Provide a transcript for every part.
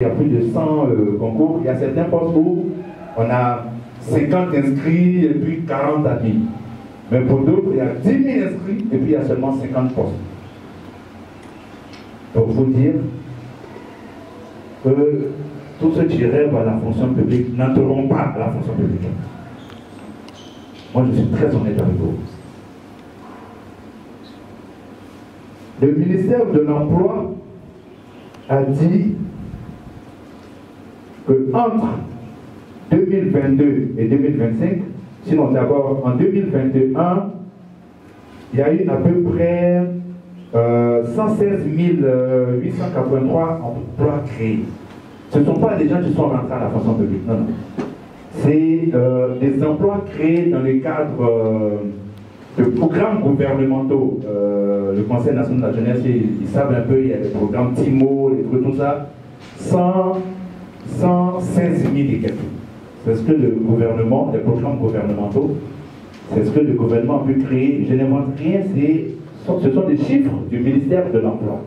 Il y a plus de 100 concours. Il y a certains postes où on a 50 inscrits et puis 40 admis. Mais pour d'autres, il y a 10 000 inscrits et puis il y a seulement 50 postes. Donc, il faut dire que tous ceux qui rêvent à la fonction publique n'entreront pas à la fonction publique. Moi, je suis très honnête avec vous. Le ministère de l'Emploi a dit qu'entre 2022 et 2025, sinon d'abord en 2021, il y a eu à peu près 116 883 emplois créés. Ce ne sont pas des gens qui sont rentrés à la fonction publique, non, non. C'est des emplois créés dans le cadre de programmes gouvernementaux. Le Conseil national de la jeunesse, ils savent un peu, il y a des programmes TIMO, les trucs, tout ça. 116 000 et quelques. C'est ce que le gouvernement, les programmes gouvernementaux, c'est ce que le gouvernement a pu créer. Je n'invente rien, ce sont des chiffres du ministère de l'Emploi.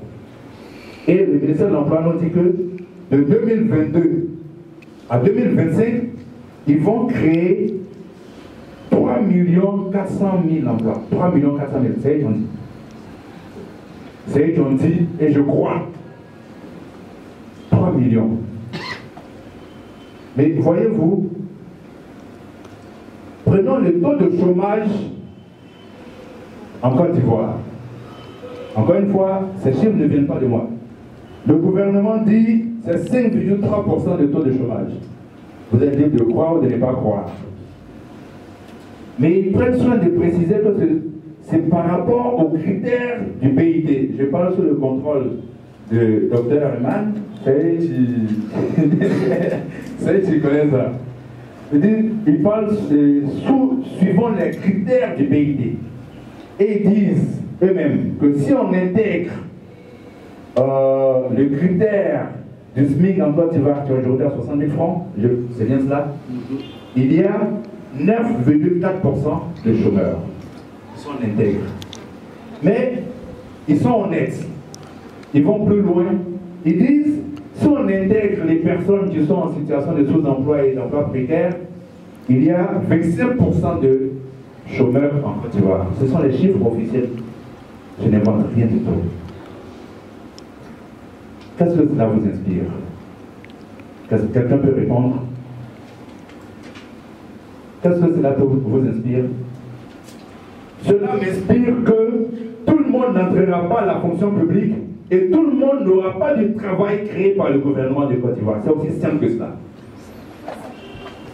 Et le ministère de l'Emploi nous dit que de 2022 à 2025, ils vont créer 3 400 000 emplois. 3 400 000, c'est eux qui ont dit. C'est eux qui ont dit, et je crois, 3 millions. Mais voyez-vous, prenons le taux de chômage en Côte d'Ivoire. Encore une fois, ces chiffres ne viennent pas de moi. Le gouvernement dit c'est 5,3% de taux de chômage. Vous allez dire de croire ou de ne pas croire. Mais ils prennent soin de préciser que c'est par rapport aux critères du PIT. Je parle sous le contrôle de Dr Herman. C'est tu connais ça. Ils parlent suivant les critères du PIT. Et ils disent eux-mêmes que si on intègre le critère du SMIC en Côte d'Ivoire qui est aujourd'hui à 60 000 francs, c'est bien cela, il y a 9,4% de chômeurs qui sont intègres. Mais ils sont honnêtes. Ils vont plus loin. Ils disent, si on intègre les personnes qui sont en situation de sous-emploi et d'emploi précaire, il y a 25% de chômeurs en Côte d'Ivoire. Ce sont les chiffres officiels. Je n'invente rien du tout. Qu'est-ce que cela vous inspire? Quelqu'un peut répondre? Qu'est-ce que cela vous inspire? Cela m'inspire que tout le monde n'entrera pas à la fonction publique et tout le monde n'aura pas de travail créé par le gouvernement de Côte d'Ivoire. C'est aussi simple que cela.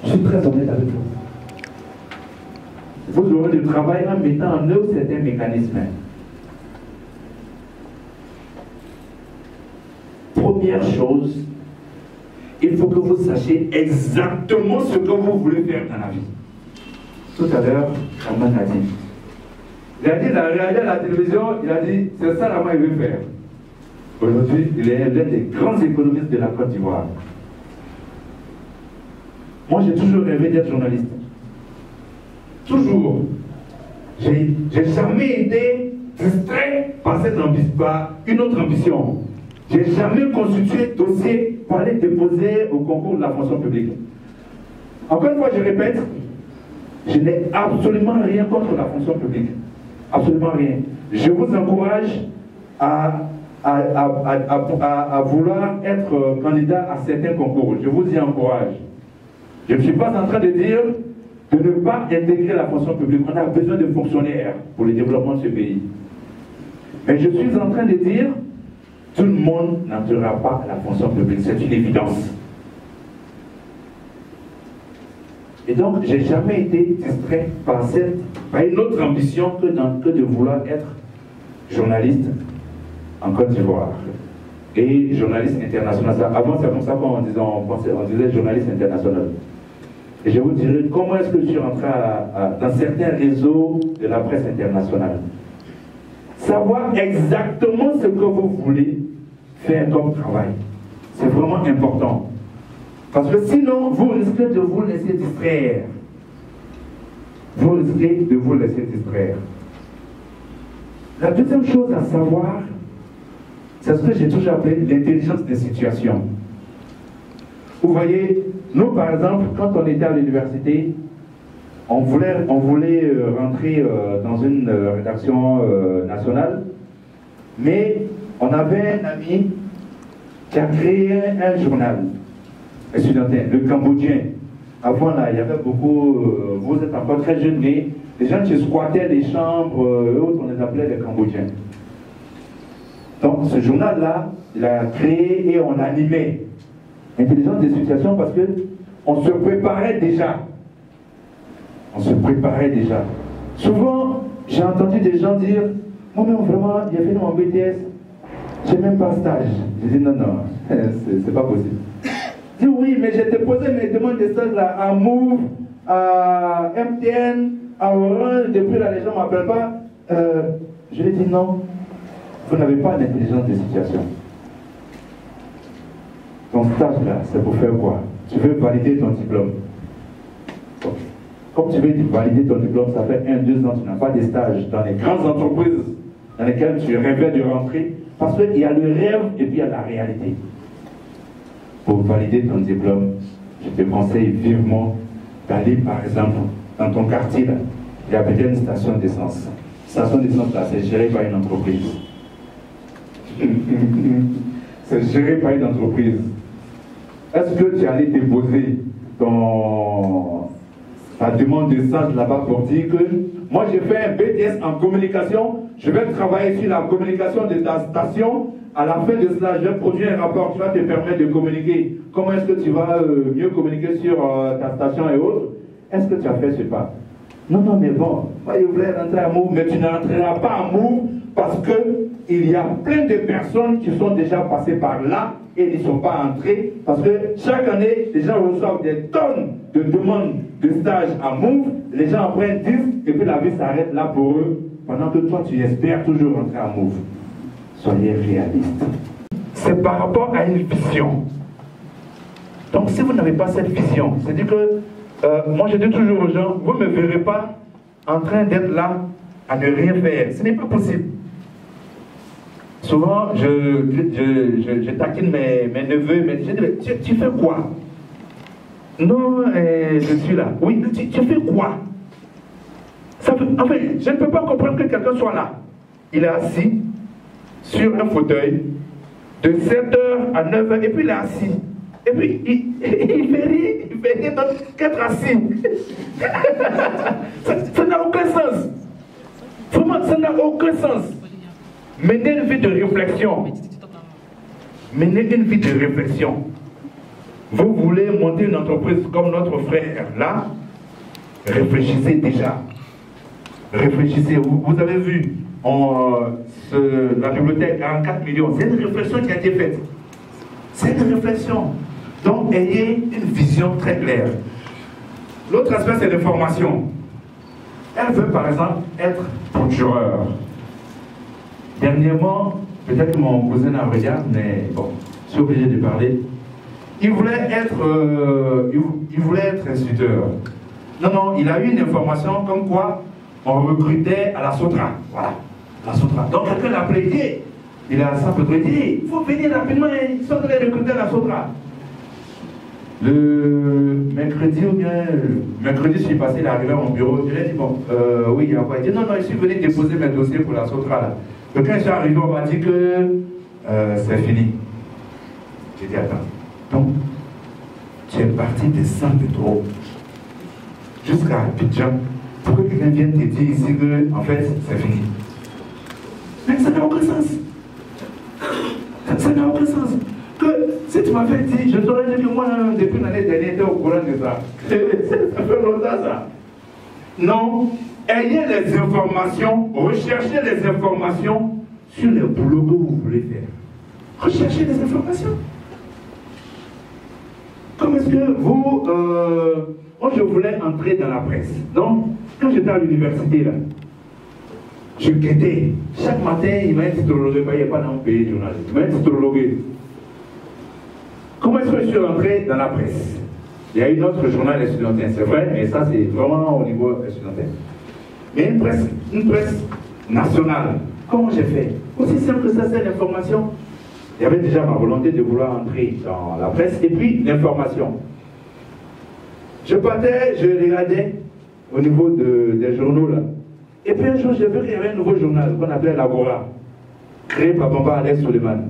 Je suis très honnête avec vous. Vous aurez du travail en mettant en œuvre certains mécanismes. Première chose, il faut que vous sachiez exactement ce que vous voulez faire dans la vie. Tout à l'heure, Herman a dit. Il a dit, il a regardé la télévision, il a dit, c'est ça là-bas il veut faire. Aujourd'hui, il est l'un des grands économistes de la Côte d'Ivoire. Moi, j'ai toujours rêvé d'être journaliste. Toujours. J'ai jamais été distrait par une autre ambition. J'ai jamais constitué de dossier pour aller déposer au concours de la fonction publique. Encore une fois, je répète, je n'ai absolument rien contre la fonction publique. Absolument rien. Je vous encourage à vouloir être candidat à certains concours. Je vous y encourage. Je ne suis pas en train de dire de ne pas intégrer la fonction publique. On a besoin de fonctionnaires pour le développement de ce pays. Mais je suis en train de dire tout le monde n'entrera pas à la fonction publique. C'est une évidence. Et donc, je n'ai jamais été distrait par une autre ambition que de vouloir être journaliste en Côte d'Ivoire. Et journaliste international. Avant, c'est comme ça qu'on disait journaliste international. Et je vous dirai comment est-ce que je suis rentré dans certains réseaux de la presse internationale. Savoir exactement ce que vous voulez faire comme travail. C'est vraiment important. Parce que sinon, vous risquez de vous laisser distraire. Vous risquez de vous laisser distraire. La deuxième chose à savoir, c'est ce que j'ai toujours appelé l'intelligence des situations. Vous voyez, nous par exemple, quand on était à l'université, on voulait rentrer dans une rédaction nationale, mais on avait un ami qui a créé un journal étudiantin, le Cambodgien. Avant là, il y avait beaucoup, vous êtes encore très jeunes, mais les gens qui squattaient les chambres, autres, on les appelait les Cambodgiens. Donc ce journal-là, il a créé et on animait Intelligence des situations parce qu'on se préparait déjà. On se préparait déjà. Souvent, j'ai entendu des gens dire, moi non, vraiment, j'ai fait mon BTS, j'ai même pas stage. J'ai dit non, c'est pas possible. Je dis oui, mais j'ai déposé mes demandes de stage là, à Move, à MTN, à Orange, depuis là, les gens ne m'appellent pas. Je lui ai dit non, vous n'avez pas d'intelligence de situation. Ton stage là, c'est pour faire quoi? Tu veux valider ton diplôme. Donc, comme tu veux valider ton diplôme, ça fait 1-2 ans, tu n'as pas de stage dans les grandes entreprises dans lesquelles tu rêvais de rentrer, parce qu'il y a le rêve et puis il y a la réalité. Pour valider ton diplôme, je te conseille vivement d'aller par exemple dans ton quartier là, il y a peut-être une station d'essence. Station d'essence là, c'est géré par une entreprise. C'est géré par une entreprise. Est-ce que tu allais déposer ta demande de stage là-bas pour dire que moi j'ai fait un BTS en communication, je vais travailler sur la communication de ta station, à la fin de cela je vais produire un rapport qui va te permettre de communiquer. Comment est-ce que tu vas mieux communiquer sur ta station et autres? Est-ce que tu as fait ce pas? Non, mais bon, moi je voulais rentrer à Move, mais tu n'entreras pas à Move parce qu'il y a plein de personnes qui sont déjà passées par là et n'y sont pas entrées parce que chaque année, les gens reçoivent des tonnes de demandes de stage à Move, les gens en prennent 10 et puis la vie s'arrête là pour eux pendant que toi tu espères toujours rentrer à Move. Soyez réalistes. C'est par rapport à une vision. Donc si vous n'avez pas cette vision, c'est-à-dire que moi je dis toujours aux gens, vous ne me verrez pas en train d'être là à ne rien faire. Ce n'est pas possible. Souvent, je taquine mes neveux, mais je dis, tu fais quoi? Non, je suis là. Oui, tu fais quoi? En fait, je ne peux pas comprendre que quelqu'un soit là. Il est assis sur un fauteuil de 7h à 9h, et puis il est assis. Et puis, il fait rien d'autre qu'être assis. Ça n'a aucun sens. Vraiment, ça n'a aucun sens. Menez une vie de réflexion. Menez une vie de réflexion. Vous voulez monter une entreprise comme notre frère, là, réfléchissez déjà. Réfléchissez. Vous avez vu, la bibliothèque à 4 millions. C'est une réflexion qui a été faite. C'est une réflexion. Donc, ayez une vision très claire. L'autre aspect, c'est l'information. Elle veut, par exemple, être procureur. Dernièrement, peut-être que mon cousin en regarde, mais bon, je suis obligé de parler. Il voulait être instituteur. Non, il a eu une information comme quoi on recrutait à la Sotra. Voilà, la Sotra. Donc quelqu'un l'a appelé, il a ça peut dire, il faut venir rapidement, ils sont allés recruter à la Sotra. Le mercredi ou bien mercredi, je suis passé, il est arrivé à mon bureau. Je lui ai dit, bon, oui, il a pas dit, non, je suis venu déposer mes dossiers pour la Sotra là. Donc quand je suis arrivé, on m'a dit que c'est fini. J'ai dit, attends. Donc, tu es parti de Saint-Pétro jusqu'à Abidjan pour que quelqu'un vienne te dire ici que, en fait, c'est fini. Mais ça n'a aucun sens. Ça n'a aucun sens. Que si tu m'avais dit, je t'aurais dit que moi, depuis l'année dernière, j'étais au courant de ça. Ça fait longtemps ça. Non, ayez les informations, recherchez les informations sur les boulots que vous voulez faire. Recherchez les informations. Comme est-ce que vous... moi, je voulais entrer dans la presse. Donc, quand j'étais à l'université, là, je guettais. Chaque matin, il m'a titrologué. Il n'y a pas dans mon pays de journaliste. Il m'a titrologué. Comment est-ce que je suis rentré dans la presse? Il y a une autre journal étudiantin, c'est vrai, mais ça, c'est vraiment au niveau étudiantin. Mais une presse nationale. Comment j'ai fait? Aussi simple que ça, c'est l'information. Il y avait déjà ma volonté de vouloir entrer dans la presse et puis l'information. Je partais, je regardais au niveau des journaux là. Et puis un jour, j'ai vu qu'il y avait un nouveau journal qu'on appelait l'Agora, créé par Bamba Alex Suleiman.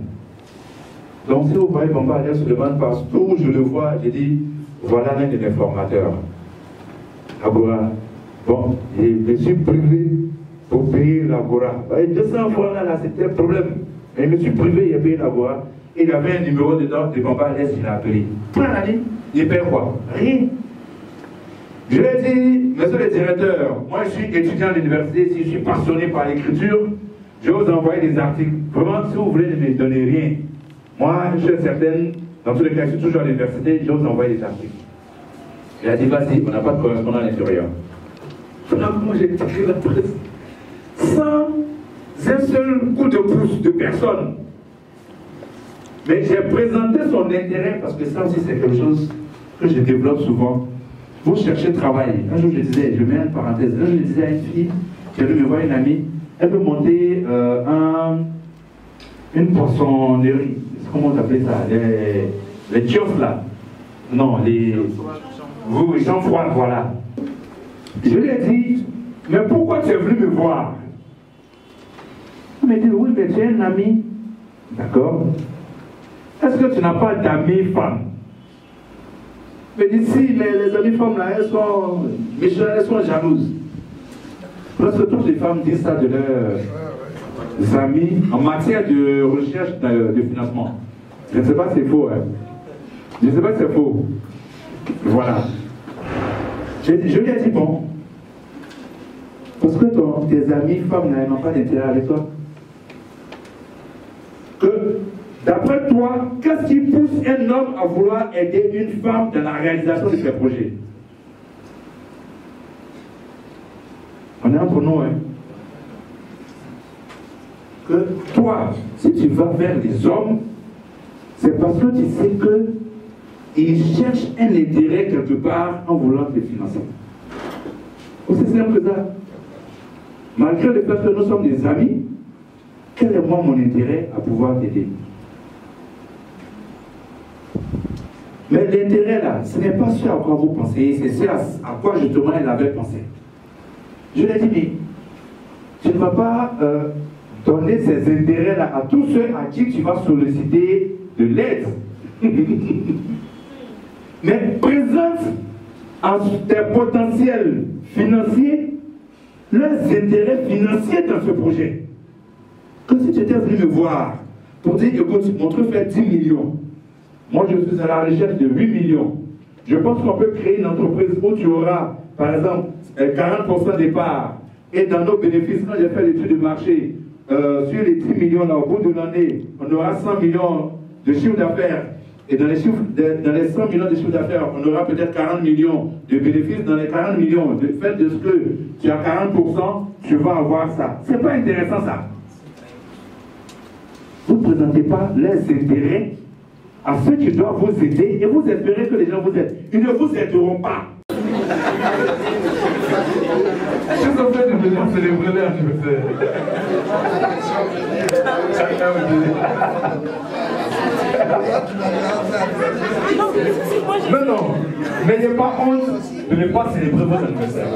Donc si vous voyez Bamba Alex Suleiman, partout où je le vois, j'ai dit, voilà l'un des informateurs. Agora. Bon, je suis privé pour payer l'Agora. 200 fois là, c'était un problème. Mais je me suis privé, il a payé l'Agora. Il y avait un numéro dedans de Bamba Alex, il a appelé. Prends la ligne, il paye quoi? Rien. Je lui ai dit, monsieur le directeur, moi je suis étudiant à l'université, si je suis passionné par l'écriture, je vais vous envoyer des articles. Vraiment, si vous voulez ne me donner rien, moi je suis certaine, dans tous les cas, je suis toujours à l'université, je vais vous envoyer des articles. Il a dit, vas-y, on n'a pas de correspondant à l'intérieur. Finalement, j'ai écrit la presse sans un seul coup de pouce de personne. Mais j'ai présenté son intérêt, parce que ça aussi c'est quelque chose que je développe souvent. Vous cherchez travail. Un jour, je disais, je mets une parenthèse, un jour, je disais à une fille, qui est venue me voir, une amie, elle veut monter une poissonnerie. Comment on appelle ça? Les kiosques là. Non, les champs froids, voilà. Je lui ai dit, mais pourquoi tu es venu me voir? Elle m'a dit, oui, mais tu es un ami. D'accord. Est-ce que tu n'as pas d'amis femmes? Mais d'ici, les amies femmes là, elles sont méchantes, elles sont jalouses. Presque toutes les femmes disent ça de leurs amis en matière de recherche de financement. Je ne sais pas si c'est faux. Hein. Je ne sais pas si c'est faux. Voilà. Je lui ai dit, bon, parce que tes amis femmes n'ont pas d'intérêt avec toi. Que d'après toi, qu'est-ce qui pousse un homme à vouloir aider une femme dans la réalisation de ses projets? On est entre nous, hein. Que toi, si tu vas vers les hommes, c'est parce que tu sais qu'ils cherchent un intérêt quelque part en voulant te financer. Aussi simple que ça. Malgré le fait que nous sommes des amis, quel est moi mon intérêt à pouvoir t'aider? Mais l'intérêt là, ce n'est pas ce à quoi vous pensez, c'est ce à quoi justement elle avait pensé. Je lui ai dit, mais tu ne vas pas donner ces intérêts là à tous ceux à qui tu vas solliciter de l'aide. Mais présente à tes potentiels financiers leurs intérêts financiers dans ce projet. Que si tu étais venu me voir pour dire, écoute, mon truc fait 10 millions. Moi, je suis à la recherche de 8 millions. Je pense qu'on peut créer une entreprise où tu auras, par exemple, 40% des parts. Et dans nos bénéfices, quand j'ai fait l'étude de marché, sur les 10 millions, là, au bout de l'année, on aura 100 millions de chiffre d'affaires. Et dans les 100 millions de chiffre d'affaires, on aura peut-être 40 millions de bénéfices. Dans les 40 millions, du fait de ce que tu as 40%, tu vas avoir ça. C'est pas intéressant, ça. Vous ne présentez pas les intérêts à ceux qui doivent vous aider et vous espérez que les gens vous aident. Ils ne vous aideront pas. Je suis en train de venir célébrer l'anniversaire. Mais non, n'ayez pas honte de ne pas célébrer votre anniversaire.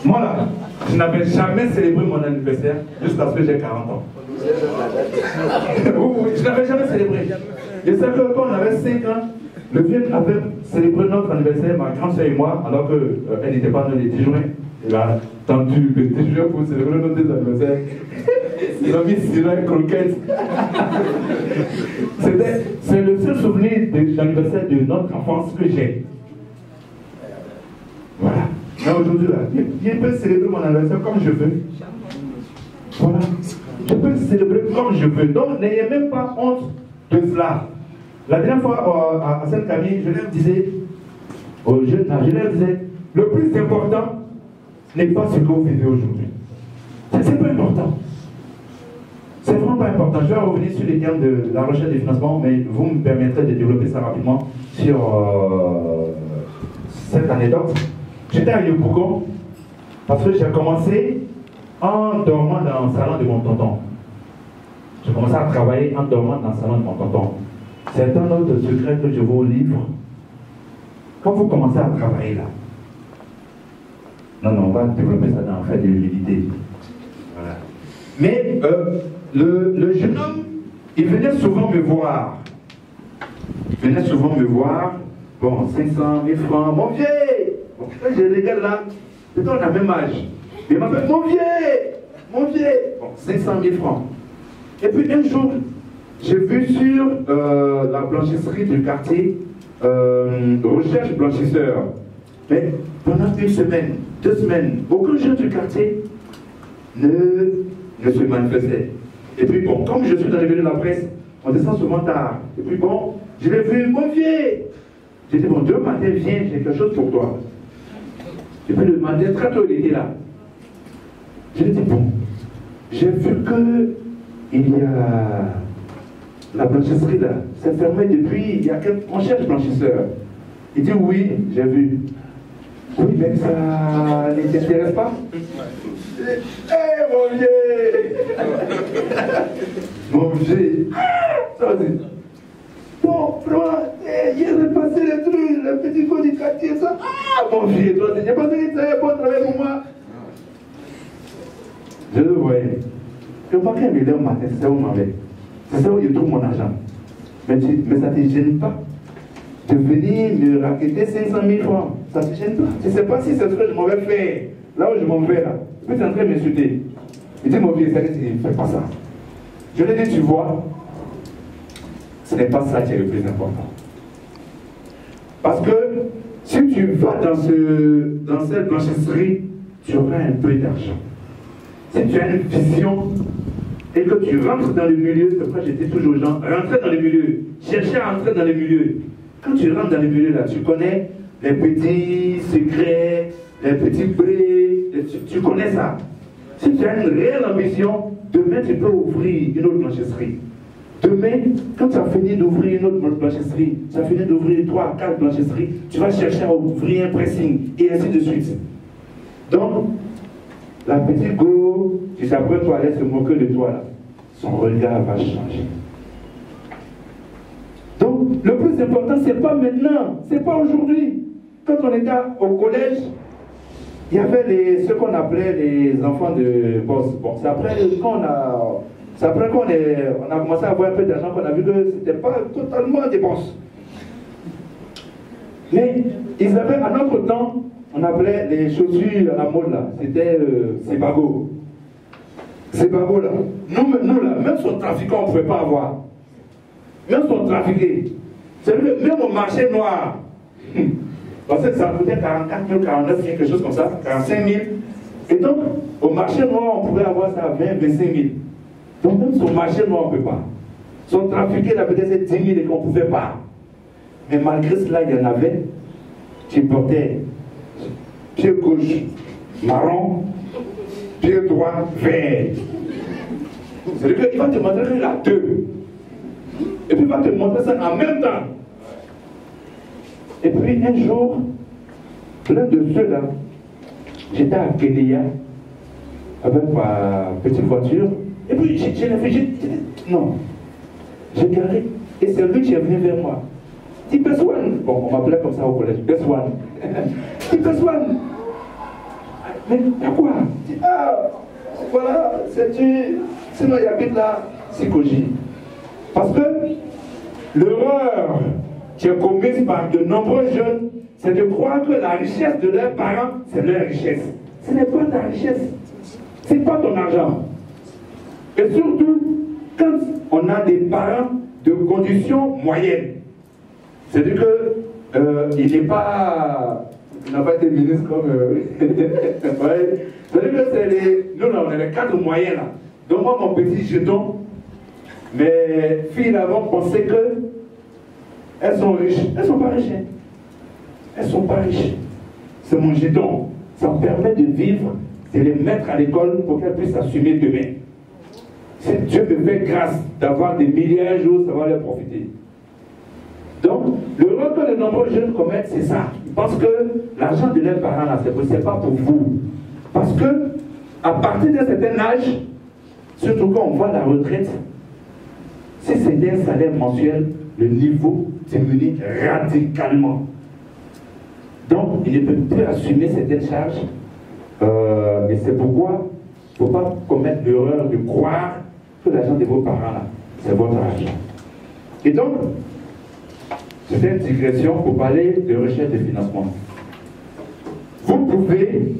Moi là, je n'avais jamais célébré mon anniversaire jusqu'à ce que j'ai 40 ans. Oui, je n'avais jamais célébré. Je sais que quand on avait 5 ans, le vieux avait célébré notre anniversaire, ma grande soeur et moi, alors qu'elle n'était pas dans les 10 juin. Il a tendu le 10 juin pour célébrer notre anniversaire. Il a mis sirop et croquettes. C'est le seul souvenir de l'anniversaire de notre enfance que j'ai. Voilà. Mais aujourd'hui, là, je peux célébrer mon anniversaire comme je veux. Voilà. Je peux célébrer comme je veux. Donc, n'ayez même pas honte de cela. La dernière fois, à Sainte-Camille, je leur disais, le plus important n'est pas ce que vous vivez aujourd'hui. C'est pas important. C'est vraiment pas important. Je vais revenir sur les termes de la recherche des financements, mais vous me permettrez de développer ça rapidement sur cette anecdote. J'étais à Yopougon parce que j'ai commencé en dormant dans le salon de mon tonton. Je commençais à travailler en dormant dans le salon de mon tonton. C'est un autre secret que je vous livre. Quand vous commencez à travailler là, non, on va développer ça dans le fait de l'humilité. Voilà. Mais le jeune homme, il venait souvent me voir. Il venait souvent me voir. Bon, 500 000 francs, mon vieux. Bon, j'ai les gars là, peut-être on a le même âge. Il m'appelle mon vieux. Bon, 500 000 francs. Et puis un jour, j'ai vu sur la blanchisserie du quartier, recherche blanchisseur. Mais pendant une semaine, 2 semaines, aucun jeune du quartier ne se manifestait. Et puis bon, comme je suis arrivé de la presse, on descend souvent tard. Et puis bon, je l'ai vu, mon vieux. J'ai dit, bon, demain matin, viens, j'ai quelque chose pour toi. Et puis le matin, très tôt, il était là. Je lui ai dit, bon, j'ai vu que il y a la blanchisserie là, c'est fermé depuis, il y a quelques... On cherche blanchisseur. Il dit, oui, j'ai vu. Oui, mais ça ne t'intéresse pas? Mon vieux! Mon vieux! Ça va dire. Bon, vraiment, j'ai repassé les trucs, le petit coup du quartier, ça. Mon vieux, toi, j'ai pas dit que ça bon travail pour moi. Je le voyais. Je vois qu'un million matin, c'est ça où m'avait. C'est ça où je trouve mon argent. Mais ça ne te gêne pas de venir me raqueter 500 000 francs. Ça ne te gêne pas. Je ne sais pas si c'est ce que je m'avais fait. Là où je m'en vais, là. Puis tu es en train de m'insulter. Il dit, mon vieux, ça ne fais pas ça. Je lui ai dit, tu vois, ce n'est pas ça qui est le plus important. Parce que si tu vas dans cette blanchisserie, tu auras un peu d'argent. Si tu as une vision et que tu rentres dans le milieu, c'est pourquoi je dis toujours aux gens, rentrez dans le milieu, cherchez à entrer dans le milieu. Quand tu rentres dans le milieu là, tu connais les petits secrets, les petits brés, tu connais ça. Si tu as une réelle ambition, demain tu peux ouvrir une autre blanchisserie. Demain, quand tu as fini d'ouvrir une autre blanchisserie, tu as fini d'ouvrir 3 à 4 blanchisseries, tu vas chercher à ouvrir un pressing et ainsi de suite. Donc, la petite go qui s'apprête à aller se moquer de toi là, son regard va changer. Donc, le plus important, c'est pas maintenant, c'est pas aujourd'hui. Quand on était au collège, il y avait ce qu'on appelait les enfants de boss. Bon, c'est après qu'on a commencé à avoir un peu d'argent qu'on a vu que c'était pas totalement des boss. Mais ils avaient, à notre temps, on appelait les chaussures à la mode là, c'était ces bagots. Ces bagots là. Nous là, même son trafiquant, on ne pouvait pas avoir. Même son trafiqué. C'est-à-dire même au marché noir. Parce que ça coûtait 44 000, 49 000, quelque chose comme ça, 45 000. Et donc, au marché noir, on pouvait avoir ça à 20, 25 000. Donc même son marché noir, on ne peut pas. Son trafiqué là, peut-être c'est 10 000 et qu'on ne pouvait pas. Mais malgré cela, il y en avait qui portaient pied gauche marron, pied droit vert. C'est-à-dire qu'il va te montrer qu'il a 2. Et puis il va te montrer ça en même temps. Et puis un jour, l'un de ceux-là, j'étais à Kenya avec ma petite voiture. Et puis j'ai réfléchi, non. J'ai garé. Et c'est lui qui est venu vers moi. Il dit Beswan. Bon, on m'appelait comme ça au collège. Beswan. Il dit Beswan. Mais pourquoi? Il dit, ah, voilà, c'est-tu. Sinon, il habite là, Sikoji. Parce que l'erreur qui est commise par de nombreux jeunes, c'est de croire que la richesse de leurs parents, c'est leur richesse. Ce n'est pas ta richesse. Ce n'est pas ton argent. Et surtout, quand on a des parents de conditions moyennes, c'est-à-dire qu'il n'est pas... Il n'a pas été ministre comme... ouais. C'est-à-dire que c'est les... Nous, là, on est les cadres moyens, là. Donc moi, mon petit jeton, mes filles là vont penser que elles sont riches. Elles ne sont pas riches. Hein. Elles ne sont pas riches. C'est mon jeton. Ça me permet de vivre, de les mettre à l'école pour qu'elles puissent assumer demain. Si Dieu me fait grâce d'avoir des milliers un jour, ça va leur profiter. Donc, l'erreur que de nombreux jeunes commettent, c'est ça. Ils pensent que l'argent de leurs parents, là, c'est pas pour vous. Parce que, à partir d'un certain âge, surtout quand on voit la retraite, Si c'était un salaire mensuel, le niveau diminue radicalement. Donc, il ne peut plus assumer certaines charges. Et c'est pourquoi il ne faut pas commettre l'erreur de croire que l'argent de vos parents, c'est votre argent. Et donc, c'était une digression pour parler de recherche de financement. Vous pouvez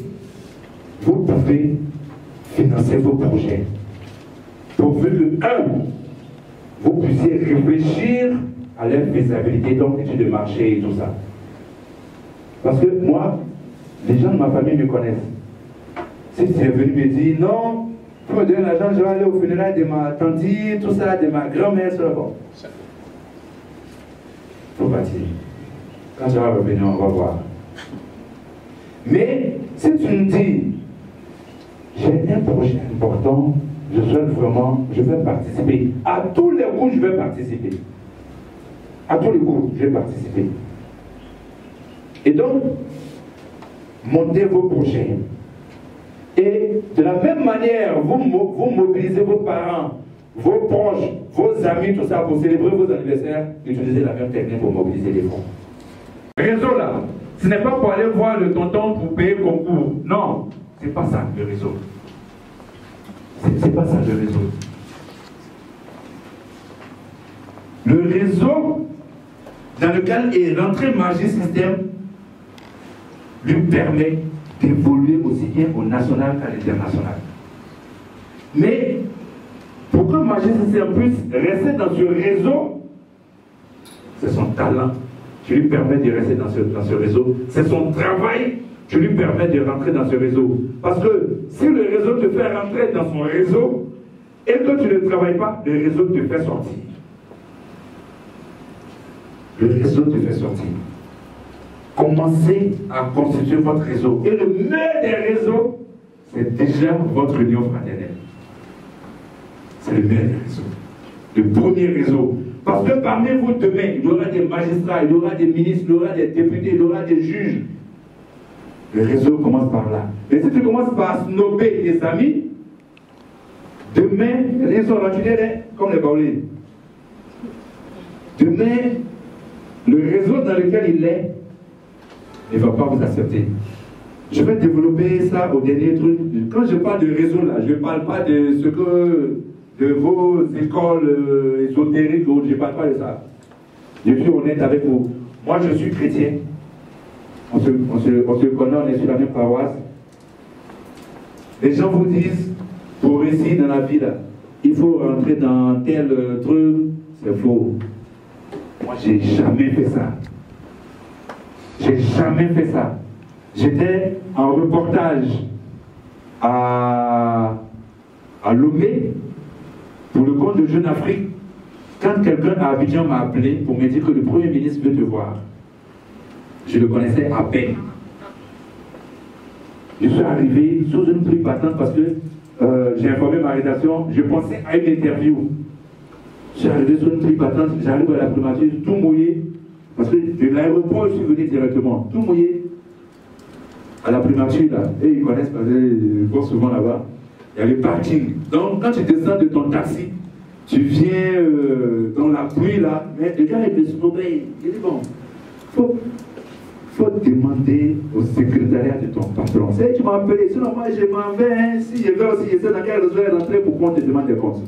financer vos projets. Pourvu que, vous puissiez réfléchir à leur faisabilité, donc études de marché et tout ça. Parce que moi, les gens de ma famille me connaissent. Si tu es venu me dire, non, pour me donner l'argent, je vais aller au funérailles de ma tante, tout ça, de ma grand-mère, ça, bon. Faut partir. Quand tu vas revenir, on va voir. Mais, si tu me dis, j'ai un projet important, je vais participer. À tous les coups, je vais participer. À tous les coups, je vais participer. Et donc, montez vos projets. Et de la même manière, vous mobilisez vos parents, vos proches, vos amis, tout ça, pour célébrer vos anniversaires, utilisez la même technique pour mobiliser les fonds. Le réseau là, ce n'est pas pour aller voir le tonton pour payer le concours. Non, c'est pas ça le réseau. C'est pas ça le réseau. Le réseau dans lequel est rentré Magie System lui permet d'évoluer aussi bien au national qu'à l'international. Mais pour que Magie System puisse rester dans ce réseau, c'est son talent qui lui permet de rester dans ce réseau. C'est son travail qui lui permet de rentrer dans ce réseau. Parce que si le réseau te fait rentrer dans son réseau et que tu ne travailles pas, le réseau te fait sortir. Le réseau te fait sortir. Commencez à constituer votre réseau. Et le meilleur des réseaux, c'est déjà votre union fraternelle. C'est le meilleur des réseaux. Le premier réseau. Parce que parmi vous demain, il y aura des magistrats, il y aura des ministres, il y aura des députés, il y aura des juges. Le réseau commence par là. Et si tu commences par snober tes amis, demain, ils sont rachinés comme les baoulés. Demain, le réseau dans lequel il est ne va pas vous accepter. Je vais développer ça au dernier truc. Quand je parle de réseau là, je ne parle pas de ce que de vos écoles ésotériques, je ne parle pas de ça. Je suis honnête avec vous. Moi, je suis chrétien. On se connaît, on est sur la même paroisse. Les gens vous disent, pour réussir dans la vie, là, il faut rentrer dans tel truc. C'est faux. Moi, j'ai jamais fait ça. J'ai jamais fait ça. J'étais en reportage à Lomé pour le compte de Jeune Afrique. Quand quelqu'un à Abidjan m'a appelé pour me dire que le Premier ministre veut te voir, je le connaissais à peine. Je suis arrivé sous une pluie battante parce que j'ai informé ma rédaction, je pensais à une interview. Je suis arrivé sous une pluie battante, j'arrive à la primature, tout mouillé, parce que de l'aéroport, je suis venu directement, tout mouillé. À la primature, là, et ils connaissent parce qu'ils vont souvent là-bas, il y a le parking. Donc, quand tu descends de ton taxi, tu viens dans la pluie, là, mais le gars, il te snobait. Il dit, bon, faut demander au secrétariat de ton patron. Tu m'as appelé, sinon moi je m'en vais, hein. Si je vais aussi, je sais dans quel réseau est rentré pour qu'on te demande des comptes.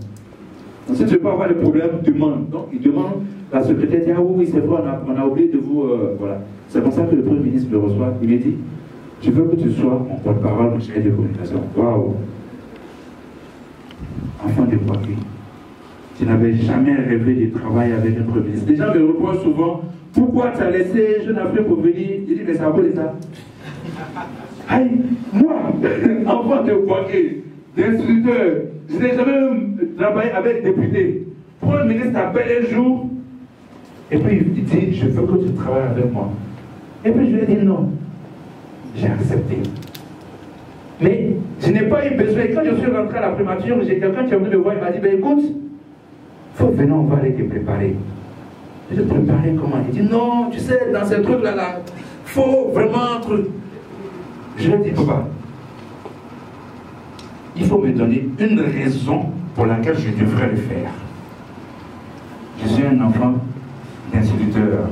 Ensuite, tu peux avoir des problèmes, demande. Donc, il demande, la secrétaire dit, ah oui, c'est vrai, on a oublié de vous, voilà. C'est pour ça que le Premier ministre me reçoit. Il me dit, je veux que tu sois mon porte-parole, mon chef de communication. Waouh! Enfant de Poitiers. Tu n'avais jamais rêvé de travailler avec un Premier ministre. Les gens me reprochent souvent, pourquoi tu as laissé Jeune Afrique pour venir? Je dis, mais ça vaut ça. Aïe, moi, enfant de Poitiers, d'instituteur, je n'ai jamais travaillé avec député. Le Premier ministre t'appelle un jour, et puis il dit, je veux que tu travailles avec moi. Et puis je lui ai dit non. J'ai accepté. Mais je n'ai pas eu besoin. Quand je suis rentré à la primature, j'ai quelqu'un qui est venu me voir, il m'a dit, ben écoute, faut venir, on va aller te préparer. Je te préparer comment? Il dit, non, tu sais, dans ces trucs-là, faut vraiment un truc. Je lui ai dit, papa, il faut me donner une raison pour laquelle je devrais le faire. Je suis un enfant d'instituteur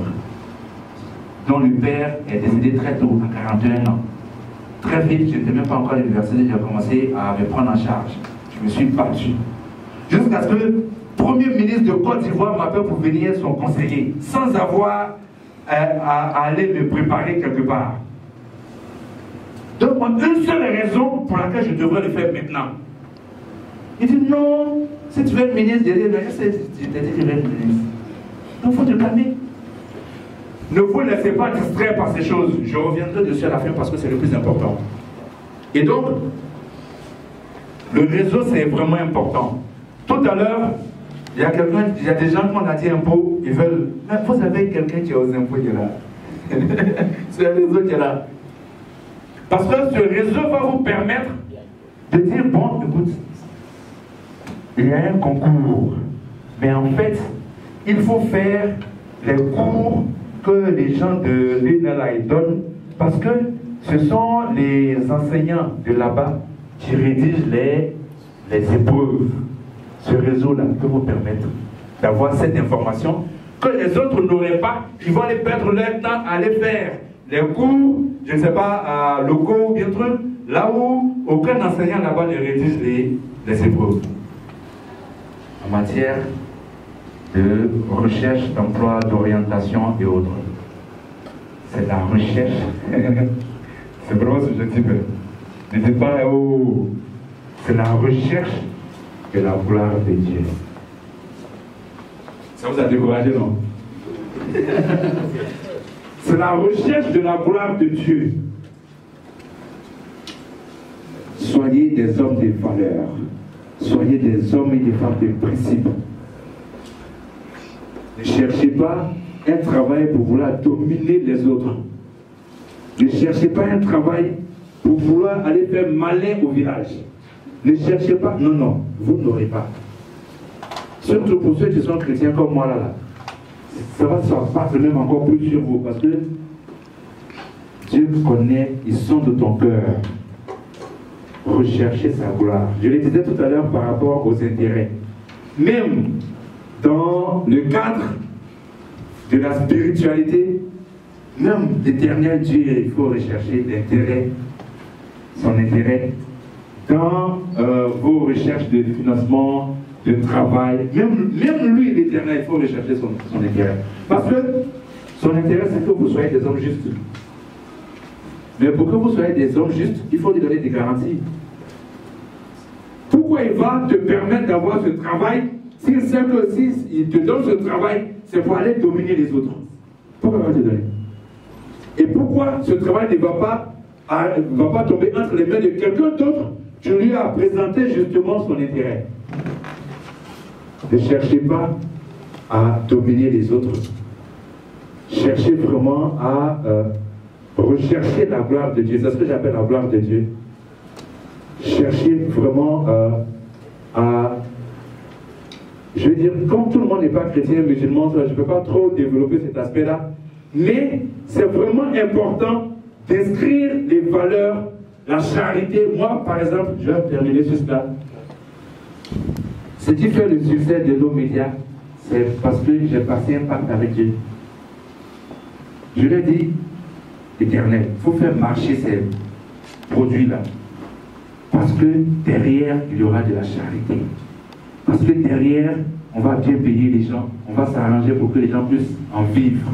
dont le père est décédé très tôt, à 41 ans. Très vite, je n'étais même pas encore à l'université, j'ai commencé à me prendre en charge. Je me suis battu. Jusqu'à ce que le Premier ministre de Côte d'Ivoire m'appelle pour venir son conseiller, sans avoir à aller me préparer quelque part. Donc, une seule raison pour laquelle je devrais le faire maintenant. Il dit non, si tu veux être ministre, je t'ai dit que je vais être ministre. Donc, il faut te calmer. Ne vous laissez pas distraire par ces choses. Je reviendrai dessus à la fin parce que c'est le plus important. Et donc, le réseau, c'est vraiment important. Tout à l'heure, il y a des gens qui ont dit impôts, ils veulent. Mais vous avez quelqu'un qui est aux impôts qui est là. C'est le réseau qui est là. Parce que ce réseau va vous permettre de dire bon, écoute, il y a un concours, mais en fait, il faut faire les cours que les gens de l'UNLA donnent parce que ce sont les enseignants de là-bas qui rédigent les épreuves. Ce réseau-là peut vous permettre d'avoir cette information que les autres n'auraient pas, qui vont aller perdre leur temps à aller faire les cours, je ne sais pas, à locaux ou bien truc, là où aucun enseignant là-bas ne rédige les épreuves. En matière de recherche d'emploi, d'orientation et autres. C'est la recherche. C'est vraiment subjectif. Ne dites pas, oh, c'est la recherche de la gloire de Dieu. Ça vous a découragé, non? C'est la recherche de la gloire de Dieu. Soyez des hommes de valeur. Soyez des hommes et des femmes de principe. Ne cherchez pas un travail pour vouloir dominer les autres. Ne cherchez pas un travail pour vouloir aller faire malin au village. Ne cherchez pas, non, non, vous n'aurez pas. Surtout pour ceux qui sont chrétiens comme moi là. Ça va se passer même encore plus sur vous parce que Dieu connaît, ils sont de ton cœur. Recherchez sa gloire. Je le disais tout à l'heure par rapport aux intérêts. Même dans le cadre de la spiritualité, même l'éternel Dieu, il faut rechercher l'intérêt, son intérêt dans vos recherches de financement, de travail. Même lui, l'éternel, il faut rechercher son intérêt. Parce que son intérêt, c'est que vous soyez des hommes justes. Mais pour que vous soyez des hommes justes, il faut lui donner des garanties. Pourquoi il va te permettre d'avoir ce travail s'il sait que s'il te donne ce travail, c'est pour aller dominer les autres? Pourquoi il va te donner? Et pourquoi ce travail ne va pas tomber entre les mains de quelqu'un d'autre? Tu lui as présenté justement son intérêt. Ne cherchez pas à dominer les autres. Cherchez vraiment à rechercher la gloire de Dieu. C'est ce que j'appelle la gloire de Dieu. Cherchez vraiment à... Je veux dire, comme tout le monde n'est pas chrétien, musulman, je ne peux pas trop développer cet aspect-là, mais c'est vraiment important d'inscrire les valeurs, la charité. Moi, par exemple, je vais terminer sur cela. Ce qui fait le succès de nos médias, c'est parce que j'ai passé un pacte avec Dieu. Je lui ai dit, Éternel, il faut faire marcher ces produits-là. Parce que derrière, il y aura de la charité. Parce que derrière, on va bien payer les gens. On va s'arranger pour que les gens puissent en vivre.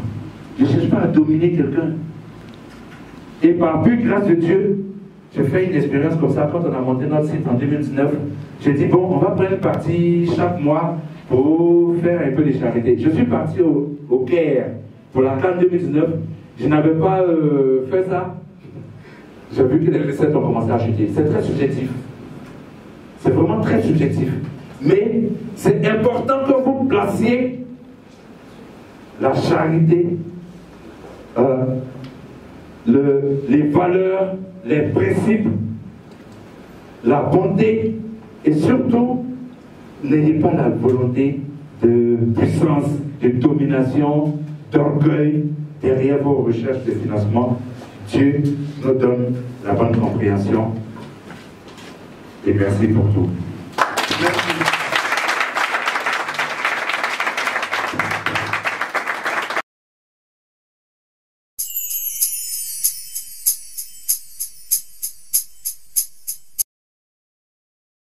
Je ne cherche pas à dominer quelqu'un. Et par pure grâce de Dieu, j'ai fait une expérience comme ça quand on a monté notre site en 2019. J'ai dit, bon, on va prendre une partie chaque mois pour faire un peu de charité. Je suis parti au Caire pour la CAN 2019. Je n'avais pas fait ça. J'ai vu que les recettes ont commencé à chuter. C'est très subjectif. C'est vraiment très subjectif. Mais c'est important que vous placiez la charité, les valeurs, les principes, la bonté et surtout, n'ayez pas la volonté de puissance, de domination, d'orgueil derrière vos recherches de financement. Dieu nous donne la bonne compréhension et merci pour tout.